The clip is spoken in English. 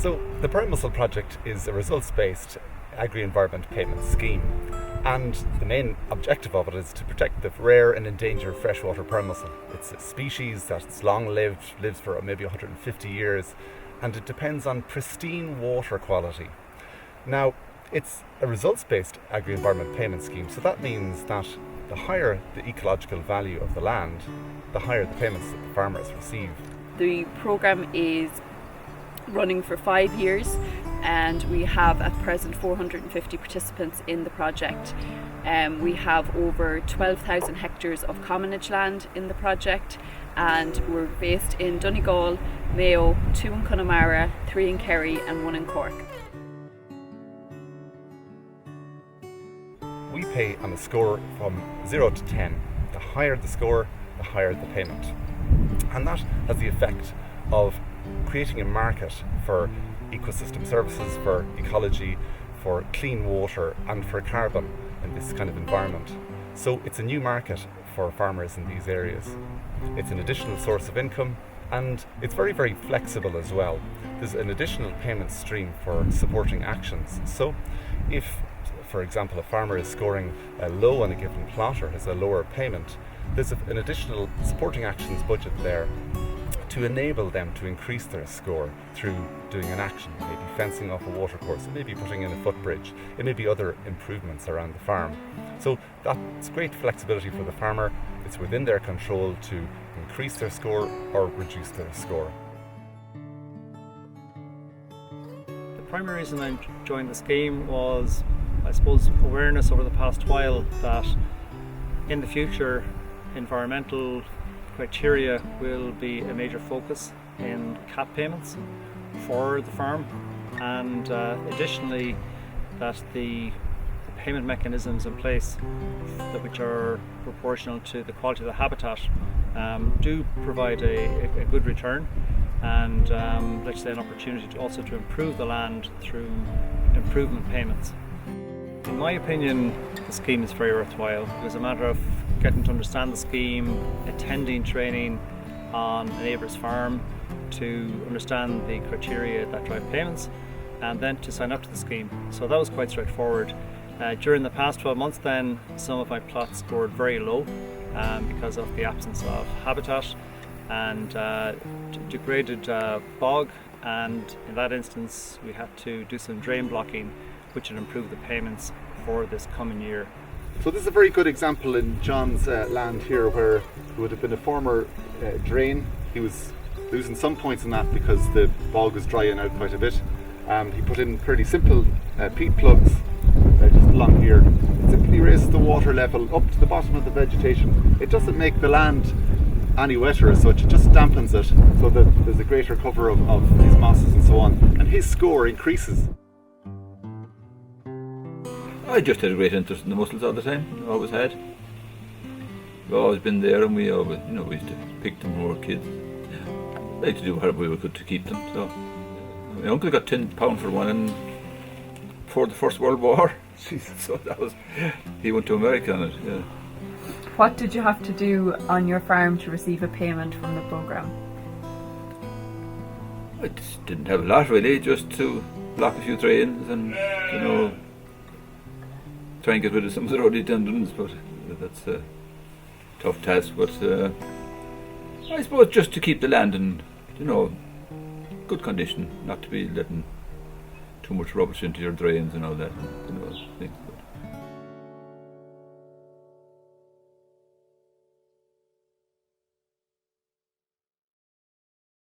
So the Pearl Mussel Project is a results-based agri-environment payment scheme, and the main objective of it is to protect the rare and endangered freshwater pearl mussel. It's a species that's long-lived, lives for maybe 150 years, and it depends on pristine water quality. Now, it's a results-based agri-environment payment scheme, so that means that the higher the ecological value of the land, the higher the payments that the farmers receive. The programme is running for 5 years, and we have at present 450 participants in the project. We have over 12,000 hectares of commonage land in the project, and we're based in Donegal, Mayo, 2 in Connemara, 3 in Kerry and 1 in Cork. We pay on a score from 0 to 10. The higher the score, the higher the payment. And that has the effect of creating a market for ecosystem services, for ecology, for clean water and for carbon in this kind of environment. So it's a new market for farmers in these areas. It's an additional source of income, and it's very, very flexible as well. There's an additional payment stream for supporting actions. So if, for example, a farmer is scoring low on a given plot or has a lower payment, there's an additional supporting actions budget there to enable them to increase their score through doing an action, maybe fencing off a watercourse, it may be putting in a footbridge, it may be other improvements around the farm. So that's great flexibility for the farmer. It's within their control to increase their score or reduce their score. The primary reason I joined the scheme was, I suppose, awareness over the past while that in the future environmental criteria will be a major focus in cap payments for the farm, and additionally that the payment mechanisms in place which are proportional to the quality of the habitat do provide a good return, and let's say an opportunity to also to improve the land through improvement payments. In my opinion, the scheme is very worthwhile. It was a matter of getting to understand the scheme, attending training on a neighbour's farm to understand the criteria that drive payments, and then to sign up to the scheme. So that was quite straightforward. During the past 12 months then, some of my plots scored very low because of the absence of habitat and degraded bog, and in that instance we had to do some drain blocking, which would improve the payments for this coming year. So this is a very good example in John's land here, where it would have been a former drain. He was losing some points in that because the bog was drying out quite a bit. He put in pretty simple peat plugs just along here. It simply raises the water level up to the bottom of the vegetation. It doesn't make the land any wetter as such, it just dampens it so that there's a greater cover of these mosses and so on, and his score increases. I just had a great interest in the mussels all the time, always had. We've always been there, and we always, we used to pick them when we were kids. I like to do whatever we could to keep them. So my uncle got £10 for one before the First World War. So he went to America on it. Yeah. What did you have to do on your farm to receive a payment from the programme? I just didn't have a lot really, just to block a few drains and try and get rid of some of the rhododendrons, but that's a tough task. But I suppose just to keep the land in, good condition, not to be letting too much rubbish into your drains and all that, things. But